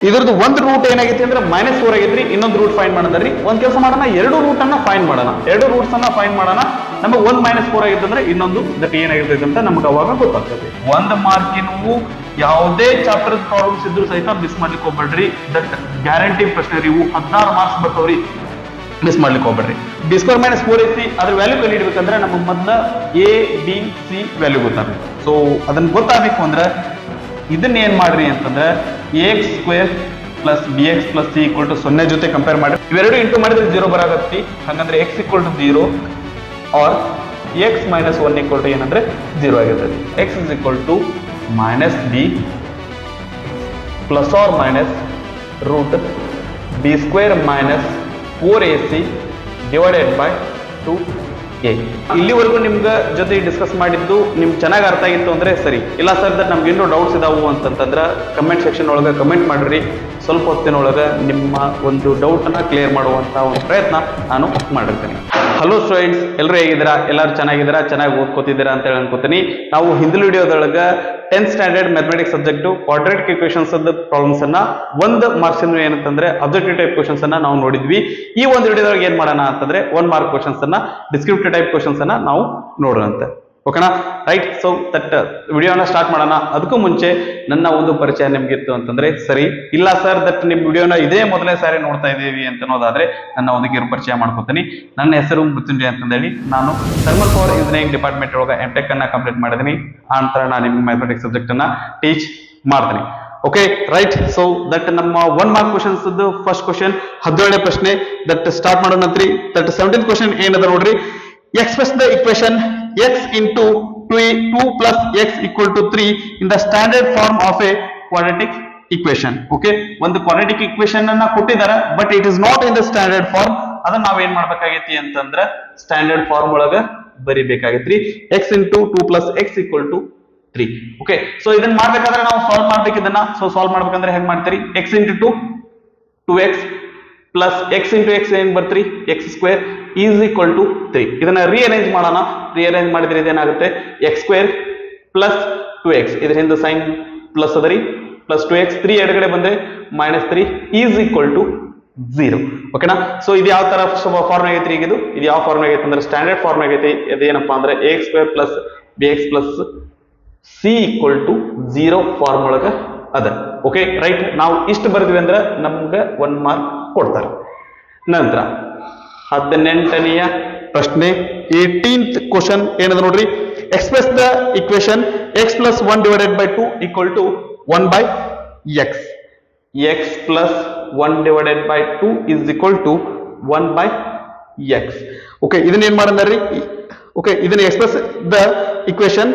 ಇದ್ರದ್ದು ಒಂದು ರೂಟ್ ಏನಾಗೈತಿ ಅಂದ್ರೆ -4 ಆಗೈತ್ರಿ, ಇನ್ನೊಂದು ರೂಟ್ ಫೈಂಡ್ ಮಾಡೋದ್ರಿ. ಒಂದ್ ಕೆಲಸ ಮಾಡೋಣ, ಎರಡು ರೂಟ್ ಅನ್ನ ಫೈಂಡ್ ಮಾಡೋಣ. ಎರಡು ರೂಟ್ಸ್ ಅನ್ನ ಫೈಂಡ್ ಮಾಡೋಣ. ನಮಗೆ ಒಂದು -4 ಆಗಿತ್ತು ಅಂದ್ರೆ ಇನ್ನೊಂದು ದಟ್ ಏನಾಗಿರ್ತೈತೆ ಅಂತ ನಮ್ಗೆ ಅವಾಗ ಗೊತ್ತಾಗ್ತದೆ. ಒಂದು ಮಾರ್ಕಿನವು ಯಾವುದೇ ಚಾಪ್ಟರ್ ಪ್ರಾಬ್ಲಮ್ಸ್ ಇದ್ರು ಸಹಿತ ಮಿಸ್ ಮಾಡ್ಲಿಕ್ಕೆ ಹೋಗ್ಬೇಡ್ರಿ. ದಟ್ ಗ್ಯಾರಂಟಿ ಪ್ರಶ್ನೆ ರೀ, ಇವು 16 ಮಾರ್ಕ್ಸ್ ಬರ್ತಾವ್ರಿ, ಮಿಸ್ ಮಾಡ್ಲಿಕ್ಕೆ ಹೋಗ್ಬೇಡ್ರಿ. b² -4 ಐತಿ, ಅದ್ರ ವ್ಯಾಲ್ಯೂ ಕಂಡು ಹಿಡಿಬೇಕಂದ್ರೆ ನಮಗೆ ಮೊದಲ ABC ವ್ಯಾಲ್ಯೂ ಗೊತ್ತಾಗಬೇಕು. ಸೊ ಅದನ್ನ ಗೊತ್ತಾಗಬೇಕು ಅಂದ್ರೆ ಇದನ್ನ ಏನ್ ಮಾಡ್ರಿ ಅಂತಂದ್ರೆ ax² + bx + c = 0 ಜೊತೆ ಕಂಪೇರ್ ಮಾಡಿ. ಇವೆರಡು ಇಂಟು ಮಾಡಿದ್ರೆ 0 ಬರಾಗತ್ತಿ. ಹಂಗಂದ್ರೆ x = 0 or x - 1 = ಏನಂದ್ರೆ 0 ಆಗಿರ್ತದೆ. x = -b ± √b² - 4ac / 2a. ಇಲ್ಲಿವರೆಗೂ ನಿಮ್ಗೆ ಜೊತೆ ಡಿಸ್ಕಸ್ ಮಾಡಿದ್ದು ನಿಮ್ಗೆ ಚೆನ್ನಾಗಿ ಅರ್ಥ ಆಗಿತ್ತು ಅಂದ್ರೆ ಸರಿ. ಇಲ್ಲ ಸರ್ ದಟ್ ನಮ್ಗೆ ಇನ್ನೂ ಡೌಟ್ಸ್ ಇದಾವು ಅಂತಂತಂದ್ರೆ ಕಮೆಂಟ್ ಸೆಕ್ಷನ್ ಒಳಗೆ ಕಮೆಂಟ್ ಮಾಡ್ರಿ. ಸ್ವಲ್ಪ ಹೊತ್ತಿನೊಳಗೆ ನಿಮ್ಮ ಒಂದು ಡೌಟ್ ಅನ್ನ ಕ್ಲಿಯರ್ ಮಾಡುವಂತ ಒಂದು ಪ್ರಯತ್ನ ನಾನು ಮಾಡಿರ್ತೇನೆ. ಹಲೋ ಸ್ಟೂಡೆಂಟ್ಸ್, ಎಲ್ಲರೂ ಹೇಗಿದ್ದೀರಾ? ಎಲ್ಲರೂ ಚೆನ್ನಾಗಿದ್ದೀರಾ? ಚೆನ್ನಾಗಿ ಓದ್ಕೋತಿದ್ದೀರಾ ಅಂತ ಹೇಳಿ ಅನ್ಕೋತೀನಿ. ನಾವು ಹಿಂದಿನ ವಿಡಿಯೋದೊಳಗೆ 10th standard mathematics subject quadratic equations problems ಅನ್ನ 1 ಮಾರ್ಕ್ಸ್ ಏನಂತಂದ್ರೆ ಅಬ್ಜೆಕ್ಟಿವ್ ಟೈಪ್ ಕ್ವಶನ್ಸ್ ಅನ್ನ ನಾವು ನೋಡಿದ್ವಿ. ಈ ಒಂದು ವಿಡಿಯೋದೊಳಗೆ ಏನ್ ಮಾಡೋಣ ಅಂತಂದ್ರೆ 1 ಮಾರ್ಕ್ ಕ್ವಶನ್ಸ್ ಅನ್ನ, ಡಿಸ್ಕ್ರಿಪ್ಟಿವ್ ಟೈಪ್ ಕ್ವಶನ್ಸ್ ಅನ್ನ ನಾವು ನೋಡೋಣಂತೆ. ಓಕೆನಾ? ರೈಟ್. ಸೊ ದಟ್ ವಿಡಿಯೋನ ಸ್ಟಾರ್ಟ್ ಮಾಡೋಣ. ಅದಕ್ಕೂ ಮುಂಚೆ ನನ್ನ ಒಂದು ಪರಿಚಯ ನಿಮ್ಗಿತ್ತು ಅಂತಂದ್ರೆ ಸರಿ. ಇಲ್ಲ ಸರ್ ದಟ್ ನಿಮ್ ವಿಡಿಯೋನ ಇದೇ ಮೊದಲನೇ ಸಾರಿ ನೋಡ್ತಾ ಇದ್ದೀವಿ ಅಂತ ಅನ್ನೋದಾದ್ರೆ ನನ್ನ ಒಂದು ಕಿರು ಪರಿಚಯ ಮಾಡ್ಕೊತೀನಿ. ನನ್ನ ಹೆಸರು ಮೃತ್ಯುಂಜಯ ಅಂತಂದೇಳಿ. ನಾನು ಥರ್ಮಲ್ ಪವರ್ ಇಂಜಿನಿಯರಿಂಗ್ ಡಿಪಾರ್ಟ್ಮೆಂಟ್ ಒಳಗೆ MTech ಅನ್ನ ಕಂಪ್ಲೀಟ್ ಮಾಡಿದ್ದೀನಿ. ಆ ನಂತರ ನಾನು ನಿಮ್ಗೆ ಮ್ಯಾಥಮೆಟಿಕ್ಸ್ ಸಬ್ಜೆಕ್ಟ್ ಅನ್ನ ಟೀಚ್ ಮಾಡ್ತೀನಿ. Okay right. ಸೊ ದಟ್ ನಮ್ಮ 1 ಮಾರ್ಕ್ ಕ್ವಶನ್ಸ್ ಫಸ್ಟ್ ಕ್ವಶನ್ 17ನೇ ಪ್ರಶ್ನೆ ದಟ್ ಸ್ಟಾರ್ಟ್ ಮಾಡೋಣಂತ್ರಿ. ದಟ್ 17th ಕ್ವಶನ್ ಏನದ ನೋಡ್ರಿ. Express the equation x into 2 plus x = 3 in the standard form of a quadratic equation. Okay, ಒಂದು quadratic equation ಅನ್ನ ಕೊಟ್ಟಿದ್ದಾರೆ, but it is not in the standard form. ಅದನ್ನ ನಾವ್ ಏನ್ ಮಾಡ್ಬೇಕಾಗೈತಿ ಅಂತಂದ್ರೆ ಸ್ಟ್ಯಾಂಡರ್ಡ್ ಫಾರ್ಮ್ ಒಳಗ ಬರಿಬೇಕಾಗೈತ್ರಿ. x into 2 plus x = 3. Okay, so ಇದನ್ನ ಮಾಡ್ಬೇಕಾದ್ರೆ ನಾವು ಸಾಲ್ವ್ ಮಾಡ್ಬೇಕು ಇದನ್ನ. ಸೊ ಸಾಲ್ವ್ ಮಾಡ್ಬೇಕಂದ್ರೆ ಹೆಂಗ್ ಮಾಡ್ತೀರಿ? x into 2 2x plus x into x ಏನ್ ಬರ್ತೀರಿ? x² = 3. ಇದನ್ನ ರೀಅರೇಂಜ್ ಮಾಡೋಣ. ರೀಅರೇಂಜ್ ಮಾಡಿದ್ರೆ ಇದೇನಾಗುತ್ತೆ? x² + 2x, ಇದ್ರ ಹಿಂದೆ ಸೈನ್ ಪ್ಲಸ್ ಅದರಿ, ಪ್ಲಸ್ 2x, 3 ಎಡಗಡೆ ಬಂದ್ರೆ -3 = 0. ಓಕೆನಾ? ಸೊ ಇದು ಯಾವ ತರ ಫಾರ್ಮ್ ಆಗೈತ್ರಿ? ಇದು ಯಾವ ಫಾರ್ಮ್ ಆಗೈತೆ ಅಂದ್ರೆ ಸ್ಟ್ಯಾಂಡರ್ಡ್ ಫಾರ್ಮ್ ಆಗೈತಿ. ಇದೇನಪ್ಪಾ ಅಂದ್ರೆ ax² + bx + c = 0 ಫಾರ್ಮ್ ಒಳಗ ಅದ. Okay right. ನಾವು ಇಷ್ಟು ಬರ್ತೀವಿ ಅಂದ್ರೆ ನಮ್ಗೆ 1 ಮಾರ್ಕ್ ಕೊಡ್ತಾರೆ. ನಂತರ 18ನೆಯ ಪ್ರಶ್ನೆ 18th ಕ್ವಶನ್ ಏನದ ನೋಡ್ರಿ. Express the equation x + 1 / 2 = 1/x. x + 1 / 2 = 1/x. Okay, ಇದನ್ನ ಏನ್ ಮಾಡಂದ್ರಿ? ಓಕೆ, ಇದನ್ನ express the equation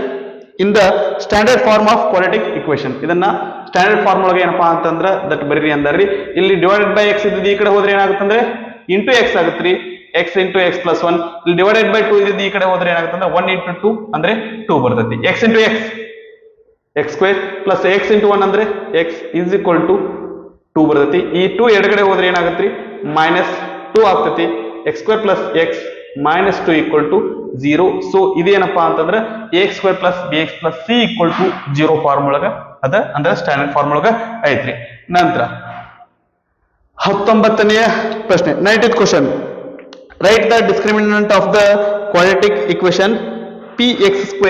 in the standard form of quadratic equation. ಇದನ್ನ ಸ್ಟ್ಯಾಂಡರ್ಡ್ ಫಾರ್ಮ್ ಒಳಗೆ ಏನಪ್ಪಾ ಅಂತಂದ್ರೆ ದಟ್ ಬರೀರಿ ಅಂದ್ರಿ. ಇಲ್ಲಿ /x ಇದ್ದು ಈ ಕಡೆ ಹೋದ್ರೆ ಏನಾಗುತ್ತಂದ್ರೆ ಇಂಟು x ಆಗುತ್ತ್ರಿ. x into x + 1. ಇಲ್ಲಿ /2 ಇದ್ದು ಈ ಕಡೆ ಹೋದ್ರೆ ಏನಾಗುತ್ತಂದ್ರೆ 1 into 2 ಅಂದ್ರೆ 2 ಬರ್ತೈತಿ. x into x x² + x into 1 ಅಂದ್ರೆ x = 2 ಬರ್ತೈತಿ. ಈ 2 ಎಡಗಡೆ ಹೋದ್ರೆ ಏನಾಗುತ್ತ್ರಿ? -2 ಆಗ್ತೈತಿ. x² + x -2 = 0. ಸೊ ಇದೇನಪ್ಪಾ ಅಂತಂದ್ರೆ ax² + bx + c = 0 ಫಾರ್ಮ್ ಒಳಗ ಅದ, ಅಂದ್ರೆ ಸ್ಟ್ಯಾಂಡರ್ಡ್ ಫಾರ್ಮ್ ಒಳಗ ಐತ್ರಿ. ನಂತರ 19ನೇ ಪ್ರಶ್ನೆ 19th question. Write the discriminant of the quadratic equation px²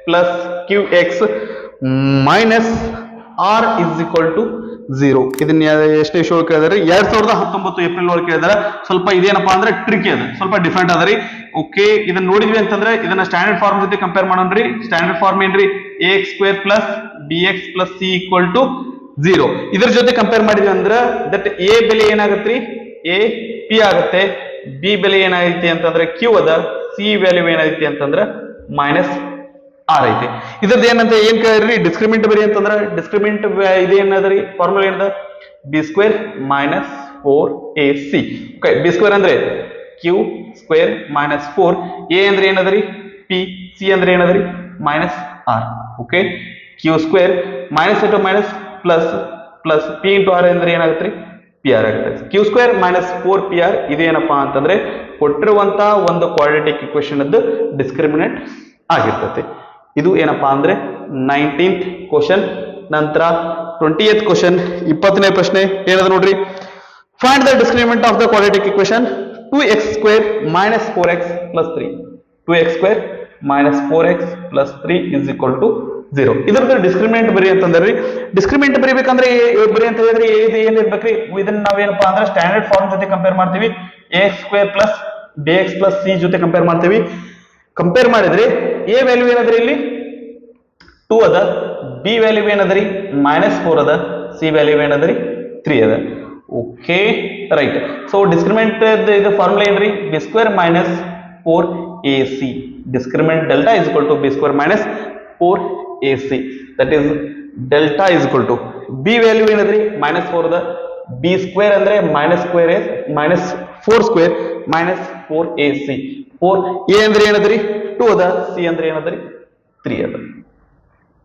plus qx minus r = 0. ಇದನ್ನ ಎಷ್ಟನೇ ಶೋ ಕೇಳಿದಾರೆ? 2019 ಏಪ್ರಿಲ್ ಒಳಗೆ ಕೇಳಿದಾರೆ. ಸ್ವಲ್ಪ ಇದೇನಪ್ಪಾ ಅಂದ್ರೆ ಟ್ರಿಕಿ ಅದ, ಸ್ವಲ್ಪ ಡಿಫ್ರೆಂಟ್ ಅದರಿ. ಓಕೆ, ಇದನ್ನ ನೋಡಿದ್ವಿ ಅಂತಂದ್ರೆ ಇದನ್ನ ಸ್ಟ್ಯಾಂಡರ್ಡ್ ಫಾರ್ಮ್ ಜೊತೆ ಕಂಪೇರ್ ಮಾಡೋಣ್ರಿ. ಸ್ಟ್ಯಾಂಡರ್ಡ್ ಫಾರ್ಮ್ ಏನ್ರಿ? ax² + bx + c = 0. ಇದ್ರ ಜೊತೆ ಕಂಪೇರ್ ಮಾಡಿದ್ವಿ ಅಂದ್ರೆ ದಟ್ a ಬೆಲೆ ಏನಾಗತ್ರಿ? a p ಆಗುತ್ತೆ. b ಬೆಲೆ ಏನಾಗೈತಿ ಅಂತಂದ್ರೆ q ಅದ. c ವ್ಯಾಲ್ಯೂ ಏನೈತಿ ಅಂತಂದ್ರೆ -r ಐತಿ. ಇದ್ರದ್ದು ಏನಂತ ಏನ್ ಕೇಳಿದ್ರಿ? ಡಿಸ್ಕ್ರಿಮಿನೆಂಟ್ ಬರಿ ಅಂತಂದ್ರೆ ಡಿಸ್ಕ್ರಿಮಿನೆಂಟ್ ಇದೇನದ್ರಿ? ಫಾರ್ಮುಲಾ ಏನದ? b² - 4ac. ಓಕೆ, b² ಅಂದ್ರೆ q² - 4, a ಅಂದ್ರೆ ಏನದ್ರಿ? p, c ಅಂದ್ರೆ ಏನದ್ರಿ? -r. Okay, q² plus p into r ಅಂದ್ರೆ ಏನಾಗುತ್ತೆ? pr ಆಗುತ್ತೆ. q² - 4pr ಇದೇನಪ್ಪಾ ಅಂತಂದ್ರೆ ಕೊಟ್ಟಿರುವಂತ ಒಂದು ಕ್ವಾಡ್ರಾಟಿಕ್ ಇಕ್ವೇಶನ್ ಅದ್ದು ಡಿಸ್ಕ್ರಿಮಿನೆಂಟ್ ಆಗಿರ್ತದೆ. ಇದು ಏನಪ್ಪಾ ಅಂದ್ರೆ 19th ಕ್ವಶನ್ ನಂತರ 20th ಕ್ವಶನ್ 20ನೇ ಪ್ರಶ್ನೆ ಏನದ ನೋಡ್ರಿ, find the discriminant of the quadratic equation 2x square minus 4x plus 3. 2x square minus 4x plus 3 is equal to 0. ಇದ್ರದ್ದು ಡಿಸ್ಕ್ರಿಮಿನೆಂಟ್ ಬರಿ ಅಂತಂದ್ರಿ, ಡಿಸ್ಕ್ರಿಮಿನೆಂಟ್ ಬರಿಬೇಕಂದ್ರೆ ಬರಿ ಅಂತ ಹೇಳಿದ್ರೆ ಇದು ಏನಿರ್ಬೇಕ್ರಿ, ಇದನ್ನ ನಾವೇನಪ್ಪಾ ಅಂದ್ರೆ ಸ್ಟ್ಯಾಂಡರ್ಡ್ ಫಾರ್ಮ್ ಜೊತೆ ಕಂಪೇರ್ ಮಾಡ್ತೀವಿ. ax square plus bx plus c ಜೊತೆ ಕಂಪೇರ್ ಮಾಡ್ತೀವಿ. ಕಂಪೇರ್ ಮಾಡಿದ್ರೆ a ವ್ಯಾಲ್ಯೂ ಏನದ್ರಿ ಇಲ್ಲಿ 2 ಅದ, b ವ್ಯಾಲ್ಯೂ ಏನದ್ರಿ -4 ಅದ, c ವ್ಯಾಲ್ಯೂ ಏನದ್ರಿ 3 ಅದ. Okay right. ಸೊ ಡಿಸ್ಕ್ರಿಮಿನೆಂಟ್ ಇದು ಫಾರ್ಮುಲಾ ಏನ್ರಿ, b square minus 4ac. Discriminant delta is equal to b square minus 4ac. That is delta is equal to b value ಏನದ್ರಿ -4 ಅದ, b ಸ್ಕ್ವೇರ್ ಅಂದ್ರೆ -4 square minus 4ac. 4a ಅಂದ್ರೆ ಏನದ್ರಿ 2 ಅದ, c ಅಂದ್ರೆ ಏನದ್ರಿ 3 ಅದ.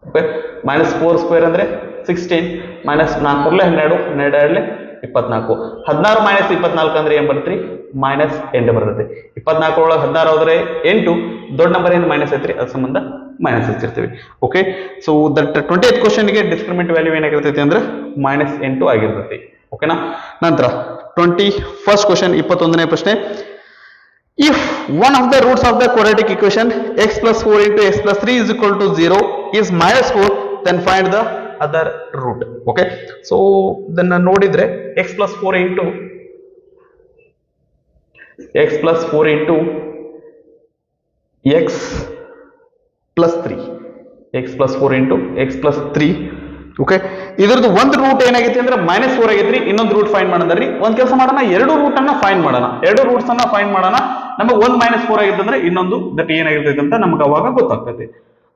Okay, -4 square ಅಂದ್ರೆ 16 minus 4 12 12 24. 16 minus 24 ಅಂದ್ರೆ ಏನ್ ಬರ್ತ್ರಿ -8 ಬರ್ತೈತಿ. 24 ಒಳಗೆ 16 ಹೋದ್ರೆ 8, ದೊಡ್ಡ ನಂಬರ್ ಏನು ಮೈನಸ್ ಐತ್ರಿ, ಅದ್ರ ಸಂಬಂಧ ಮೈನಸ್ ಹಚ್ಚಿರ್ತೀವಿ. Okay, so that 20th question ಗೆ ಡಿಸ್ಕ್ರಿಮಿನೆಂಟ್ ವ್ಯಾಲ್ಯೂ ಏನಾಗಿರ್ತೈತಿ ಅಂದ್ರೆ -8 ಆಗಿರ್ತೈತಿ. ಓಕೆನಾ. ನಂತರ 21st ಕ್ವಶನ್ 21ನೇ ಪ್ರಶ್ನೆ, if one of the roots of the quadratic equation x plus 4 into x plus 3 is equal to 0 is -4, then find the other root. Okay, so then ನೋಡಿದ್ರೆ x plus 4 into x plus 3 x plus 4 into x plus 3. Okay, ಇದ್ರದ್ದು ಒಂದು root ಏನಾಗೈತಿ ಅಂದ್ರೆ -4 ಆಗೈತ್ರಿ, ಇನ್ನೊಂದು root find ಮಾಡೋದ್ರಿ. ಒಂದ್ ಕೆಲಸ ಮಾಡೋಣ, ಎರಡು ರೂಟ್ ಅನ್ನ ಫೈಂಡ್ ಮಾಡೋಣ. ಎರಡು ರೂಟ್ಸ್ ಅನ್ನ ಫೈಂಡ್ ಮಾಡೋಣ. ನಮಗೆ ಒಂದು -4 ಆಗಿತ್ತು ಅಂದ್ರೆ ಇನ್ನೊಂದು ದಟ್ ಏನಾಗಿರ್ತೈತಿ ಅಂತ ನಮ್ಗೆ ಅವಾಗ ಗೊತ್ತಾಗ್ತೈತಿ.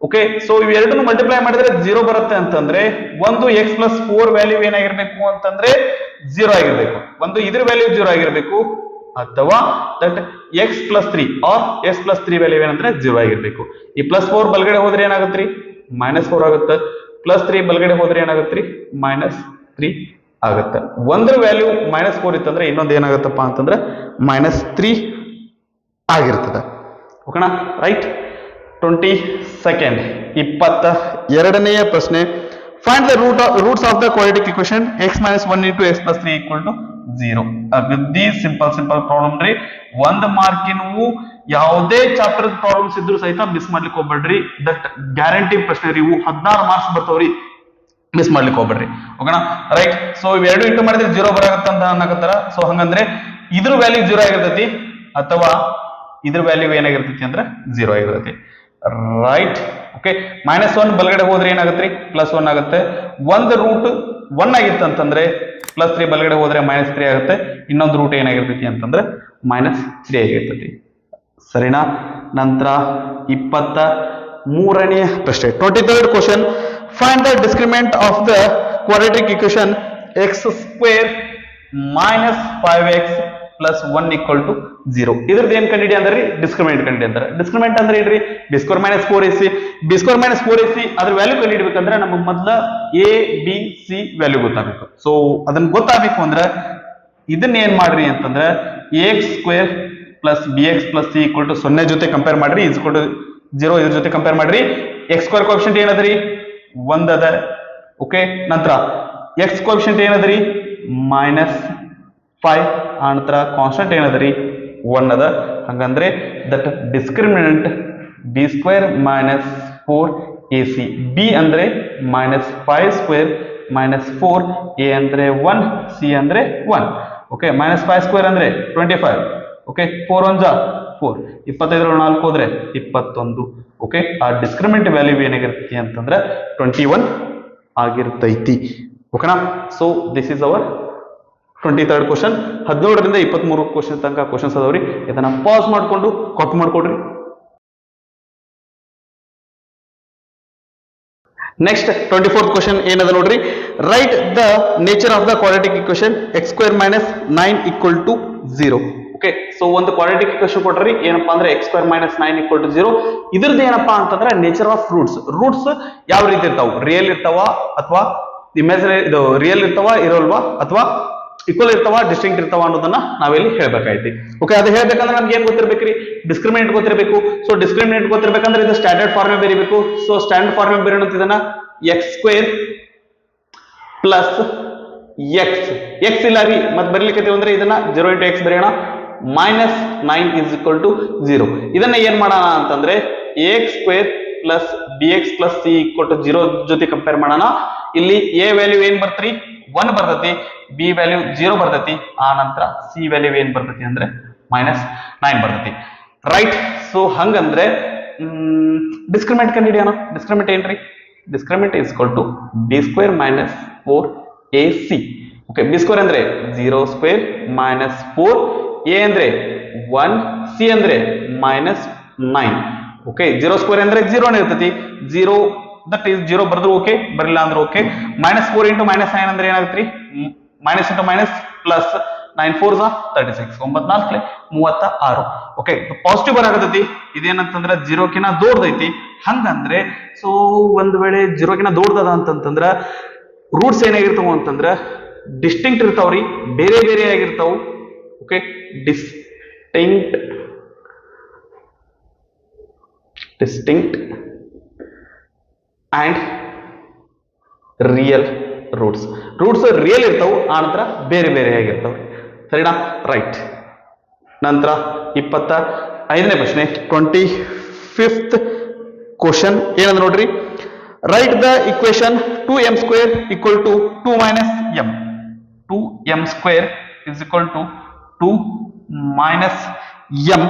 ಓಕೆ, ಸೊ ಇವೆರಡನ್ನು ಮಲ್ಟಿಪ್ಲೈ ಮಾಡಿದ್ರೆ 0 ಬರುತ್ತೆ ಅಂತಂದ್ರೆ ಒಂದು x plus 4 ವ್ಯಾಲ್ಯೂ ಏನಾಗಿರ್ಬೇಕು ಅಂತಂದ್ರೆ 0 ಆಗಿರ್ಬೇಕು. ಒಂದು ಇದ್ರ ವ್ಯಾಲ್ಯೂ 0 ಆಗಿರ್ಬೇಕು, ಅಥವಾ that x plus 3 or x plus 3 value ಏನಂದ್ರೆ 0 ಆಗಿರ್ಬೇಕು. ಈ +4 ಬಲಗಡೆ ಹೋದ್ರೆ ಏನಾಗತ್ರಿ -4 ಆಗುತ್ತೆ, +3 ಬಲಗಡೆ ಹೋದ್ರೆ ಏನಾಗತ್ರಿ -3 ಆಗುತ್ತೆ. ಒಂದ್ರ ವ್ಯಾಲ್ಯೂ -4 ಇತ್ತಂದ್ರೆ ಇನ್ನೊಂದು ಏನಾಗುತ್ತಪ್ಪ ಅಂತಂದ್ರೆ -3 ಆಗಿರ್ತದೆ. ಓಕೆನಾ, ರೈಟ್. 22nd 22ನೇ ಪ್ರಶ್ನೆ, find the roots of the quadratic equation x - 1 into x plus 3 equal to 0. ಅಗದಿ ಸಿಂಪಲ್ ಪ್ರಾಬ್ಲಮ್ ರೀ. ಒಂದ್ ಮಾರ್ಕಿನವು ಯಾವುದೇ ಚಾಪ್ಟರ್ ಪ್ರಾಬ್ಲಮ್ಸ್ ಇದ್ರು ಸಹಿತ ಮಿಸ್ ಮಾಡ್ಲಿಕ್ಕೆ ಹೋಗ್ಬೇಡ್ರಿ. ದಟ್ ಗ್ಯಾರಂಟಿ ಪ್ರಶ್ನೆ ರೀ, ಇವು 16 ಮಾರ್ಕ್ಸ್ ಬರ್ತಾವ್ರಿ, ಮಿಸ್ ಮಾಡ್ಲಿಕ್ಕೆ ಹೋಗ್ಬೇಡ್ರಿ. ಓಕೆನಾ, ರೈಟ್. ಸೊ ಇವೆರಡು ಇಂಟು ಮಾಡಿದ್ರೆ 0 ಬರಾಗತ್ತ ಅಂತ ಅನ್ನಕತ್ತಾರ. ಸೊ ಹಂಗಂದ್ರೆ ಇದ್ರ ವ್ಯಾಲ್ಯೂ 0 ಆಗಿರ್ತೈತಿ, ಅಥವಾ ಇದ್ರ ವ್ಯಾಲ್ಯೂ ಏನಾಗಿರ್ತೈತಿ ಅಂದ್ರೆ 0 ಆಗಿರ್ತೈತಿ. ರೈಟ್. ಓಕೆ, -1 ಬಲಗಡೆ ಹೋದ್ರೆ ಏನಾಗುತ್ತೆ +1 ಆಗುತ್ತೆ. ಒಂದು ರೂಟ್ 1 ಆಗಿತ್ತು ಅಂತಂದ್ರೆ +3 ಬಲಗಡೆ ಹೋದ್ರೆ -3 ಆಗುತ್ತೆ. ಇನ್ನೊಂದು ರೂಟ್ ಏನಾಗಿರ್ತೈತಿ ಅಂತಂದ್ರೆ -3 ಆಗಿರ್ತೈತಿ. ಸರಿನಾ. ನಂತರ 23ನೇ ಪ್ರಶ್ನೆ, 23rd question, find the discriminant of the quadratic equation x square minus 5x plus 1 equal to 0. ಇದ್ರದ್ದು ಏನ್ ಕಂಡಿಡಿ ಅಂದ್ರೆ ಡಿಸ್ಕ್ರಿಮಿನೆಂಟ್ ಕಂಡಿಡಿ ಅಂತಾರೆ. ಡಿಸ್ಕ್ರಿಮಿನೆಂಟ್ ಅಂದ್ರೆ ಏನ್ರಿ, b square minus 4ac. b square minus 4ac ಅದ್ರ ವ್ಯಾಲ್ಯೂ ಕಂಡಿಡ್ಬೇಕಂದ್ರೆ ನಮಗೆ ಮೊದಲ a b c ವ್ಯಾಲ್ಯೂ ಗೊತ್ತಾಗಬೇಕು. ಸೊ ಅದನ್ನ ಗೊತ್ತಾಗಬೇಕು ಅಂದ್ರೆ ಇದನ್ನ ಏನ್ ಮಾಡ್ರಿ ಅಂತಂದ್ರೆ ax square plus bx plus c equal to 0 ಜೊತೆ ಕಂಪೇರ್ ಮಾಡ್ರಿ, is equal to 0 ಇದ್ರ ಜೊತೆ ಕಂಪೇರ್ ಮಾಡ್ರಿ. x ಸ್ಕ್ವೇರ್ ಕೋಎಫಿಷಿಯಂಟ್ ಏನದ್ರಿ 1 ಅದ. ಓಕೆ, ನಂತರ x ಕೋಎಫಿಷಿಯಂಟ್ ಏನದ್ರಿ -5, ನಂತರ ಕಾನ್ಸ್ಟೆಂಟ್ ಏನದ್ರಿ 1 ಅದ. ಹಂಗಂದ್ರೆ that discriminant b square minus 4ac. b ಅಂದ್ರೆ -5 ಸ್ಕ್ವೇರ್ ಮೈನಸ್ 4, a ಅಂದ್ರೆ 1, c ಅಂದ್ರೆ 1. ಓಕೆ, -5 ಸ್ಕ್ವೇರ್ ಅಂದ್ರೆ 25. ಓಕೆ, 4 1 4, 25 4 ಹೋದ್ರೆ 21. ಓಕೆ, ಆ ಡಿಸ್ಕ್ರಿಮಿನೆಂಟ್ ವ್ಯಾಲ್ಯೂ ಏನಾಗಿರ್ತೈತಿ ಅಂತಂದ್ರೆ 21 ಆಗಿರ್ತೈತಿ. ಓಕೆನಾ. So this is our 23rd question. 17ರಿಂದ 23 ಕ್ವಶನ್ ತನಕ ಕ್ವಶನ್ಸ್ ಅದಾವ್ರಿ. ಇದನ್ನ ಪಾಸ್ ಮಾಡ್ಕೊಂಡು ಕಾಪಿ ಮಾಡ್ಕೊಡ್ರಿ. ನೆಕ್ಸ್ಟ್ 24th ಕ್ವಶನ್ ಏನದ ನೋಡ್ರಿ, write the nature of the quadratic equation x square minus 9 equal to 0. Okay, so ಒಂದು ಕ್ವಾಡ್ರಾಟಿಕ್ ಇಕ್ವೇಶನ್ ಕೊಟ್ರಿ, ಏನಪ್ಪಾ ಅಂದ್ರೆ x square minus 9 equal to 0. ಇದ್ರದ್ದು ಏನಪ್ಪಾ ಅಂತಂದ್ರೆ ನೇಚರ್ ಆಫ್ ರೂಟ್ಸ್ ಯಾವ ರೀತಿ ಇರ್ತಾವ, ರಿಯಲ್ ಇರ್ತಾವ ಅಥವಾ ಇಮ್ಯಾಜಿನರಿ, ಇದು ರಿಯಲ್ ಇರ್ತಾವ ಇರೋಲ್ವಾ, ಅಥವಾ ಈಕ್ವಲ್ ಇರ್ತಾವ ಡಿಸ್ಟಿಂಕ್ಟ್ ಇರ್ತಾವ ಅನ್ನೋದನ್ನ ನಾವೆಲ್ಲಿ ಹೇಳ್ಬೇಕಾಯ್ತಿ. ಓಕೆ, ಅದು ಹೇಳ್ಬೇಕಂದ್ರೆ ನಮ್ಗೆ ಏನ್ ಗೊತ್ತಿರ್ಬೇಕ್ರಿ, ಡಿಸ್ಕ್ರಿಮಿನೆಂಟ್ ಗೊತ್ತಿರಬೇಕು. ಸೊ ಡಿಸ್ಕ್ರಿಮಿನೆಂಟ್ ಗೊತ್ತಿರ್ಬೇಕಂದ್ರೆ ಇದು ಸ್ಟ್ಯಾಂಡರ್ಡ್ ಫಾರ್ಮ್ ಬರೀಬೇಕು. ಸೊ ಸ್ಟ್ಯಾಂಡರ್ಡ್ ಫಾರ್ಮ್ ಬರೀ ಇದನ್ನ x square plus X X ಇಲ್ಲ ರೀ ಮತ್ತೆ ಬರ್ಲಿಕ್ಕೆ ಅಂದ್ರೆ ಇದನ್ನ 0 ಇಂಟು ಎಕ್ಸ್ ಬರೆಯೋಣ ಮೈನಸ್ 9 ಇಸ್ ಈಕ್ವಲ್ ಟು 0. ಇದನ್ನ ಏನ್ ಮಾಡೋಣ ಅಂತಂದ್ರೆ X square plus B X plus C equal to 0 ಜೊತೆ ಕಂಪೇರ್ ಮಾಡೋಣ. ಇಲ್ಲಿ ಎ ವ್ಯಾಲ್ಯೂ ಏನ್ ಬರ್ತರಿ 1 ಬರ್ತೈತಿ, ಬಿ ವ್ಯಾಲ್ಯೂ 0 ಬರ್ತೈತಿ, ಆ ನಂತರ ಸಿ ವ್ಯಾಲ್ಯೂ ಏನ್ ಬರ್ತೈತಿ ಅಂದ್ರೆ ಮೈನಸ್ 9 ಬರ್ತೈತಿ. ರೈಟ್. ಸೊ ಹಂಗಂದ್ರೆ ಡಿಸ್ಕ್ರಿಮಿನೆಂಟ್ ಕಂಡು ಹಿಡಿಯೋಣ. ಡಿಸ್ಕ್ರಿಮಿನೆಂಟ್ ಏನ್ರಿ? Discriminant is equal to B square minus 4ac. Okay, B square ಅಂದ್ರೆ 0 ಸ್ಕ್ವೇರ್ ಮೈನಸ್ 4, ಎ ಅಂದ್ರೆ 1, ಸಿ ಅಂದ್ರೆ ಮೈನಸ್ 9. ಓಕೆ, 0 ಸ್ಕ್ವೇರ್ ಅಂದ್ರೆ 0 ಇರ್ತೈತಿ, 0 ದಟ್ ಈಸ್ 0 ಬರೆದ್ರು ಓಕೆ, ಬರಲಿಲ್ಲ ಅಂದ್ರೆ ಓಕೆ. ಮೈನಸ್ 4 ಇಂಟು ಮೈನಸ್ 9 ಅಂದ್ರೆ ಏನಾಗುತ್ತೆ? Minus into minus plus 9 4 36, 9 4 36. Okay, positive ಬರಾಕತೈತಿ. ಇದೇನಂತಂದ್ರೆ 0 ಕಿನ ದೊಡ್ಡದೈತಿ. ಹಂಗಂದ್ರೆ ಸೊ ಒಂದ್ ವೇಳೆ 0 ಕಿನ ದೊಡ್ಡದ ಅಂತಂದ್ರ ರೂಟ್ಸ್ ಏನಾಗಿರ್ತಾವ ಅಂತಂದ್ರ ಡಿಸ್ಟಿಂಕ್ಟ್ ಇರ್ತಾವ್ರಿ, ಬೇರೆ ಬೇರೆ ಆಗಿರ್ತಾವ. Okay, distinct and real roots. Roots real ಇರ್ತಾವ, ಆ ನಂತರ ಬೇರೆ ಬೇರೆ ಆಗಿರ್ತಾವ. ಸರಿನಾ? ರೈಟ್. ನಂತರ 25ನೇ ಪ್ರಶ್ನೆ, 25th ಕ್ವಶನ್ ಏನಂದ್ರೆ ನೋಡ್ರಿ, write the equation 2m square equal to 2 minus m. 2m square is equal to 2 minus m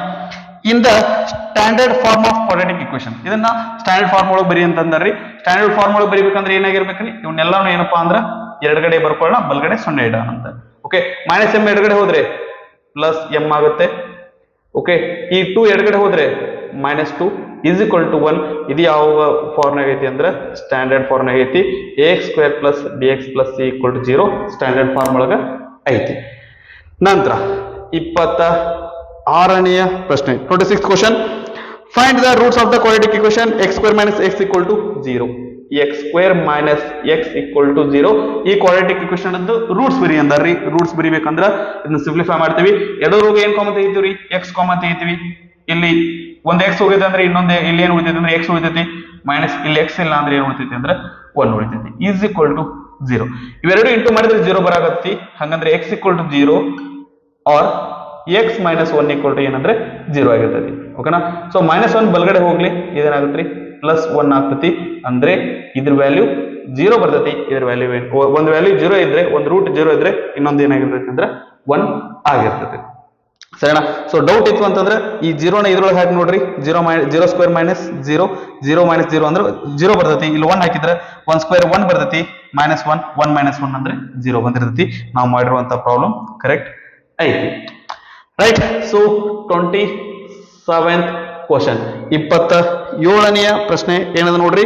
in the standard form of quadratic equation. ಇದನ್ನ ಸ್ಟ್ಯಾಂಡರ್ಡ್ ಫಾರ್ಮ್ ಒಳಗೆ ಬರಿ ಅಂತಂದ್ರಿ. ಸ್ಟ್ಯಾಂಡರ್ಡ್ ಫಾರ್ಮ್ ಒಳಗೆ ಬರಿಬೇಕಂದ್ರೆ ಏನಾಗಿರ್ಬೇಕ್ರಿ? ಇವನ್ನೆಲ್ಲಾನು ಏನಪ್ಪಾ ಅಂದ್ರ ಎರಡ್ಗಡೆ ಬರ್ಕೊಳ್ಳೋಣ, ಬಲ್ಗಡೆ 0 ಇಡೋಣ ಅಂತ. ಓಕೆ, ಮೈನಸ್ m ಎಡಗಡೆ ಹೋದ್ರೆ ಪ್ಲಸ್ m ಆಗುತ್ತೆ. ಓಕೆ, ಈ 2 ಎಡಗಡೆ ಹೋದ್ರೆ ಮೈನಸ್ 2 ಇಸ್ ಈಕ್ವಲ್ ಟು 1. ಇದು ಯಾವ ಫಾರ್ಮ್ ಐತಿ ಅಂದ್ರೆ ಸ್ಟ್ಯಾಂಡರ್ಡ್ ಫಾರ್ಮ್ ಐತಿ. ax square plus B X plus C equal to 0 standard form ಒಳಗ ಐತಿ. ನಂತರ 26ನೆಯ ಪ್ರಶ್ನೆ, 26th question, find the roots of the quadratic equation x square minus x equal to 0. x square minus x equal to 0 ಈ quadratic equation ಅಂತ roots ಬರಿ ಅಂದಾರ್ರಿ. Roots ಬರಿಬೇಕಂದ್ರ ಇದನ್ನ simplify ಮಾಡ್ತೀವಿ. ಎಡೋರ್ಗೆ ಏನ್ ಕಾಮನ್ ತೆಗಿತೀವಿ? x ಕಾಮನ್ ತೆಗಿತೀವಿ. ಇಲ್ಲಿ ಒಂದ್ x ಹೋಗಿದೆ ಅಂದ್ರೆ ಇನ್ನೊಂದು ಇಲ್ಲಿ ಏನ್ ಉಳಿತೈತಿ ಅಂದ್ರೆ x ಉಳಿತೈತಿ, ಮೈನಸ್ ಇಲ್ಲಿ x ಇಲ್ಲ ಅಂದ್ರೆ ಏನ್ ಉಳಿತೈತಿ ಅಂದ್ರೆ 1 ಉಳಿತೈತಿ. Is equal to 0. ಇವೆರಡು ಇಂಟು ಮಾಡಿದ್ರೆ 0 ಬರಾಕತ್ತಿ. ಹಂಗಂದ್ರೆ x equal to 0 or x minus 1 equal to ಏನಂದ್ರೆ 0 ಆಗಿರ್ತೈತಿ. ಓಕೆನಾ? ಸೊ ಮೈನಸ್ 1 ಬಲ್ಗಡೆ ಹೋಗ್ಲಿ, ಇದೇನಾಗತ್ರಿ ಪ್ಲಸ್ 1 ಆಗ್ತತಿ. ಅಂದ್ರೆ ಇದ್ರ ವ್ಯಾಲ್ಯೂ 0 ಬರ್ತೈತಿ, ಇದ್ರ ವ್ಯಾಲ್ಯೂ ಒಂದು ವ್ಯಾಲ್ಯೂ 0 ಇದ್ರೆ, ಒಂದು ರೂಟ್ 0 ಇದ್ರೆ ಇನ್ನೊಂದು ಏನಾಗಿರ್ತೈತಿ ಅಂದ್ರೆ 1 ಆಗಿರ್ತೈತಿ. ಸರಿನಾ? ಸೊ ಡೌಟ್ ಇತ್ತು ಅಂತಂದ್ರೆ ಈ 0 ನ ಇದ್ರೊಳಗೆ ಹಾಕಿ ನೋಡ್ರಿ. 0 ಸ್ಕ್ವೇರ್ ಮೈನಸ್ 0, 0 ಮೈನಸ್ 0 ಅಂದ್ರೆ 0 ಬರ್ತೈತಿ. ಇಲ್ಲಿ 1 ಹಾಕಿದ್ರೆ 1 ಸ್ಕ್ವೇರ್ 1 ಬರ್ತೈತಿ, ಮೈನಸ್ 1, 1 ಮೈನಸ್ 1 ಅಂದ್ರೆ 0 ಬಂದಿರ್ತೈತಿ. ನಾವು ಮಾಡಿರುವಂತ ಪ್ರಾಬ್ಲಮ್ ಕರೆಕ್ಟ್ ಐತಿ. ರೈಟ್. ಸೊ 27th ಕ್ವಶನ್, 27ನೆಯ ಪ್ರಶ್ನೆ ಏನದ ನೋಡ್ರಿ,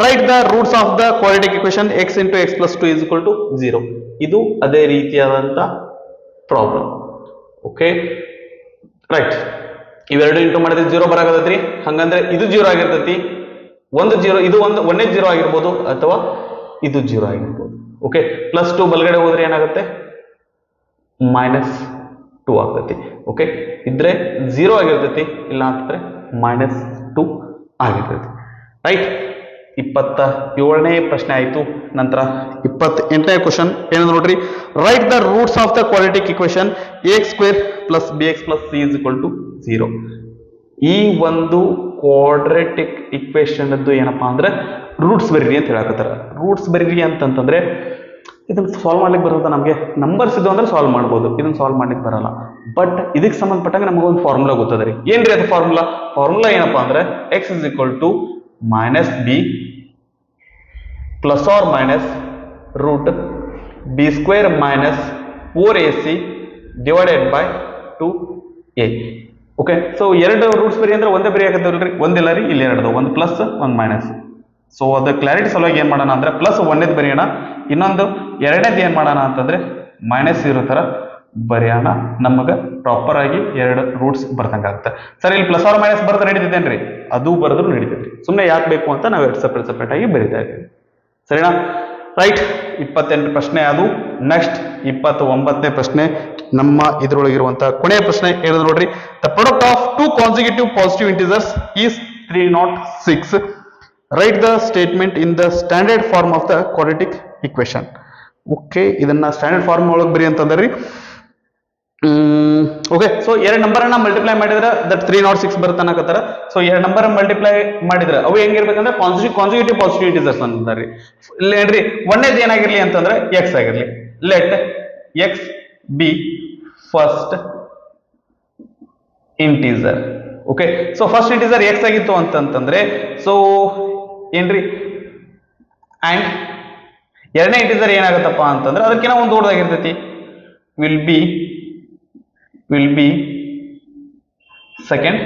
write the roots of the quadratic equation x into x plus 2 is equal to 0. ಇದು ಅದೇ ರೀತಿಯಾದಂತ ಪ್ರಾಬ್ಲಮ್. Okay, right. ಇವೆರಡು ಇಂಟು ಮಾಡಿದ್ರೆ 0 ಬರಾಕತೈತ್ರಿ. ಹಂಗಂದ್ರೆ ಇದು 0 ಆಗಿರ್ತೈತಿ. ಒಂದು 0, ಇದು ಒಂದೇ 0 ಆಗಿರ್ಬೋದು ಅಥವಾ ಇದು 0 ಆಗಿರ್ಬೋದು. ಓಕೆ, ಪ್ಲಸ್ 2 ಬಲ್ಗಡೆ ಹೋದ್ರೆ ಏನಾಗುತ್ತೆ? ಮೈನಸ್ 2 ಆಗ್ತೈತಿ. ಓಕೆ, ಇದ್ರೆ 0 ಆಗಿರ್ತೈತಿ, ಇಲ್ಲ ಅಂತಂದ್ರೆ ಮೈನಸ್ 2 ಆಗಿರ್ತೈತಿ. ರೈಟ್. 27ನೇ ಪ್ರಶ್ನೆ ಆಯ್ತು. ನಂತರ 28ನೇ ಕ್ವಶನ್ ಏನಂದ್ರೆ ನೋಡ್ರಿ, write the roots of the quadratic equation ax square plus B X plus C is equal to 0. ಈ ಒಂದು ಕ್ವಾಡ್ರಾಟಿಕ್ ಇಕ್ವೇಶನ್ ಅದ್ದು ಏನಪ್ಪಾ ಅಂದ್ರೆ ರೂಟ್ಸ್ ಬರೀರಿ ಅಂತ ಹೇಳಕತ್ತಾರ. ರೂಟ್ಸ್ ಬರೀರಿ ಅಂತಂತಂದ್ರೆ ಇದನ್ನ ಸಾಲ್ವ್ ಮಾಡ್ಲಿಕ್ಕೆ ಬರುತ್ತೆ ನಮಗೆ. ನಂಬರ್ಸ್ ಇದು ಅಂದ್ರೆ ಸಾಲ್ವ್ ಮಾಡ್ಬೋದು, ಇದನ್ನ ಸಾಲ್ವ್ ಮಾಡ್ಲಿಕ್ಕೆ ಬರಲ್ಲ. ಬಟ್ ಇದಕ್ಕೆ ಸಂಬಂಧಪಟ್ಟಂಗೆ ನಮಗೆ ಒಂದು ಫಾರ್ಮುಲಾ ಗೊತ್ತದ್ರಿ. ಏನ್ರಿ ಅದು ಫಾರ್ಮುಲಾ ಏನಪ್ಪಾ ಅಂದ್ರೆ x is equal to minus B plus or minus root B square minus 4ac divided by 2a. Okay, so ಎರಡು ರೂಟ್ಸ್ ಬರಿ ಅಂದ್ರೆ ಒಂದೇ ಬರಿ ಆಗತ್ತಲ್ರಿ, ಒಂದಿಲ್ಲ ರೀ, ಇಲ್ಲಿ ಎರಡು, ಒಂದು ಪ್ಲಸ್ ಒಂದು ಮೈನಸ್. ಸೊ ಅದು ಕ್ಲಾರಿಟಿ ಸಲುವಾಗಿ ಏನ್ ಮಾಡೋಣ ಅಂದ್ರೆ ಪ್ಲಸ್ ಒಂದೇದ್ ಬರೆಯೋಣ, ಇನ್ನೊಂದು ಎರಡನೇದು ಏನ್ ಮಾಡೋಣ ಅಂತಂದ್ರೆ ಮೈನಸ್ ಇರೋ ತರ ಬರೆಯೋಣ. ನಮಗ ಪ್ರಾಪರ್ ಆಗಿ ಎರಡು ರೂಟ್ಸ್ ಬರ್ದಂಗಾಗುತ್ತೆ. ಸರ್, ಇಲ್ಲಿ ಪ್ಲಸ್ ಆರ್ ಮೈನಸ್ ಬರ್ದ ನಡೀತೈತೇನ್ರಿ? ಅದು ಬರೆದ್ರು ನಡೀತೈತ್ರಿ. ಸುಮ್ಮನೆ ಯಾಕೆ ಬೇಕು ಅಂತ ನಾವು ಎರಡು ಸಪ್ರೇಟ್ ಆಗಿ ಬರೀತಾ ಇದ್ದೀವಿ. ಸರಿನಾ? ರೈಟ್. 28 ಪ್ರಶ್ನೆ ಅದು. ನೆಕ್ಸ್ಟ್ 29ನೇ ಪ್ರಶ್ನೆ, ನಮ್ಮ ಇದ್ರೊಳಗಿರುವಂತಹ ಕೊನೆಯ ಪ್ರಶ್ನೆ ಹೇಳಿದ್ರು ನೋಡ್ರಿ, the product of two consecutive positive integers is 306. Write the statement in the standard form of the quadratic equation. Okay, ಇದನ್ನ ಸ್ಟ್ಯಾಂಡರ್ಡ್ ಫಾರ್ಮ್ ಒಳಗೆ ಬರಿ ಅಂತಂದ್ರಿ. ಓಕೆ, ಸೊ ಎರಡು ನಂಬರ್ ಅನ್ನ ಮಲ್ಟಿಪ್ಲೈ ಮಾಡಿದ್ರೆ ದಟ್ 306 ಬರುತ್ತೆ ಅನ್ನಕತ್ತಾರ. ಸೊ ಎರಡು ನಂಬರ್ ಮಲ್ಟಿಪ್ಲೈ ಮಾಡಿದ್ರೆ ಅವು ಹೆಂಗಿರ್ಬೇಕಂದ್ರೆ ಕಾನ್ಸಿಕ್ಯೂಟಿವ್ ಪಾಸಿಟಿವ್ ಇಂಟಿಜರ್ಸ್ ಅಂತಾರ್ರಿ. ಇಲ್ಲಿ ಏನ್ರಿ ಒಂದೇದು ಏನಾಗಿರ್ಲಿ ಅಂತಂದ್ರೆ ಎಕ್ಸ್ ಆಗಿರ್ಲಿ. Let X be first integer. Okay, so first integer X ಆಗಿತ್ತು ಅಂತಂದ್ರೆ ಸೊ ಏನ್ರಿ ಅಂಡ್ ಎರಡನೇ ಇಂಟಿಜರ್ ಏನಾಗುತ್ತಪ್ಪ ಅಂತಂದ್ರೆ ಅದಕ್ಕಿಂತ ಒಂದು ದೊಡ್ಡದಾಗಿರ್ತೈತಿ. Will be second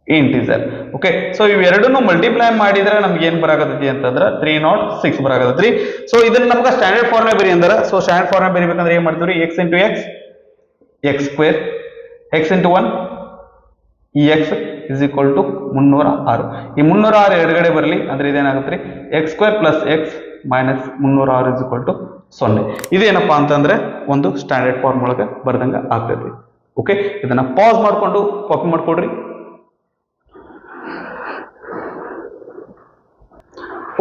integer. Okay, so ಇವೆರಡನ್ನು ಮಲ್ಟಿಪ್ಲೈ ಮಾಡಿದ್ರೆ ನಮ್ಗೆ ಏನ್ ಬರಾಕತ್ತೈತಿ ಅಂತಂದ್ರೆ 306 ಬರಾಕತ್ತೈತಿ. ಸೊ ಇದನ್ನ ನಮ್ಗೆ ಸ್ಟ್ಯಾಂಡರ್ಡ್ ಫಾರ್ಮ್ ಬರಿ ಅಂದ್ರ. ಸೊ ಸ್ಟ್ಯಾಂಡರ್ಡ್ ಫಾರ್ಮ್ ಬರಿಬೇಕಂದ್ರೆ ಏನ್ ಮಾಡ್ತೀವಿ? X into X X square, X into 1 X is equal to 306. ಈ 306 ಎಡಗಡೆ ಬರಲಿ ಅಂದ್ರೆ ಇದೇನಾಗುತ್ತೆ ರೀ X square plus X minus 306 is equal to 0. ಇದೇನಪ್ಪಾ ಅಂತಂದ್ರೆ ಒಂದು ಸ್ಟ್ಯಾಂಡರ್ಡ್ ಫಾರ್ಮ್ ಒಳಗೆ ಬರ್ದಂಗ ಆಗ್ತೈತಿ. ಓಕೆ, ಇದನ್ನ ಪಾಸ್ ಮಾಡ್ಕೊಂಡು ಕಾಪಿ ಮಾಡ್ಕೊಡ್ರಿ.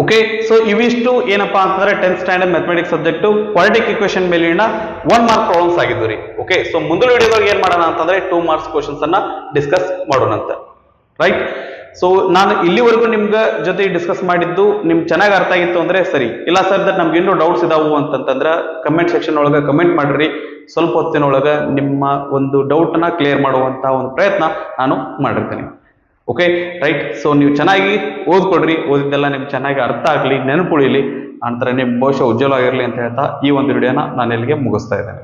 ಓಕೆ, ಸೊ ಇವಿಷ್ಟು ಏನಪ್ಪಾ ಅಂತಂದ್ರೆ 10th standard mathematics subject quadratic equation ಮೇಲಿನ 1 ಮಾರ್ಕ್ ಪ್ರಾಬ್ಲಮ್ಸ್ ಆಗಿದ್ದು ರೀ. ಓಕೆ, ಸೊ ಮುಂದಿನ ವಿಡಿಯೋದಾಗ ಏನ್ ಮಾಡೋಣ ಅಂತಂದ್ರೆ 2 ಮಾರ್ಕ್ಸ್ ಕ್ವಶನ್ಸ್ ಅನ್ನ ಡಿಸ್ಕಸ್ ಮಾಡೋಣ ಅಂತ. ರೈಟ್, ಸೊ ನಾನು ಇಲ್ಲಿವರೆಗೂ ನಿಮ್ಗೆ ಜೊತೆ ಡಿಸ್ಕಸ್ ಮಾಡಿದ್ದು ನಿಮ್ಗೆ ಚೆನ್ನಾಗಿ ಅರ್ಥ ಆಗಿತ್ತು ಅಂದ್ರೆ ಸರಿ. ಇಲ್ಲ ಸರ್ ದಟ್ ನಮ್ಗೆ ಇನ್ನೂ ಡೌಟ್ಸ್ ಇದಾವು ಅಂತಂತಂದ್ರೆ ಕಮೆಂಟ್ ಸೆಕ್ಷನ್ ಒಳಗೆ ಕಮೆಂಟ್ ಮಾಡ್ರಿ. ಸ್ವಲ್ಪ ಹೊತ್ತಿನೊಳಗೆ ನಿಮ್ಮ ಒಂದು ಡೌಟ್ ನ ಕ್ಲಿಯರ್ ಮಾಡುವಂತ ಒಂದು ಪ್ರಯತ್ನ ನಾನು ಮಾಡಿರ್ತೀನಿ. Okay, right. ಸೊ ನೀವು ಚೆನ್ನಾಗಿ ಓದ್ಕೊಡ್ರಿ. ಓದಿದ್ದೆಲ್ಲ ನಿಮ್ಗೆ ಚೆನ್ನಾಗಿ ಅರ್ಥ ಆಗ್ಲಿ, ನೆನಪುಳಿಲಿ, ನಂತರ ನಿಮ್ ಭವಿಷ್ಯ ಉಜ್ವಲ ಆಗಿರ್ಲಿ ಅಂತ ಹೇಳ್ತಾ ಈ ಒಂದು ವಿಡಿಯೋನ ನಾನು ಇಲ್ಲಿಗೆ ಮುಗಿಸ್ತಾ ಇದ್ದೇನೆ.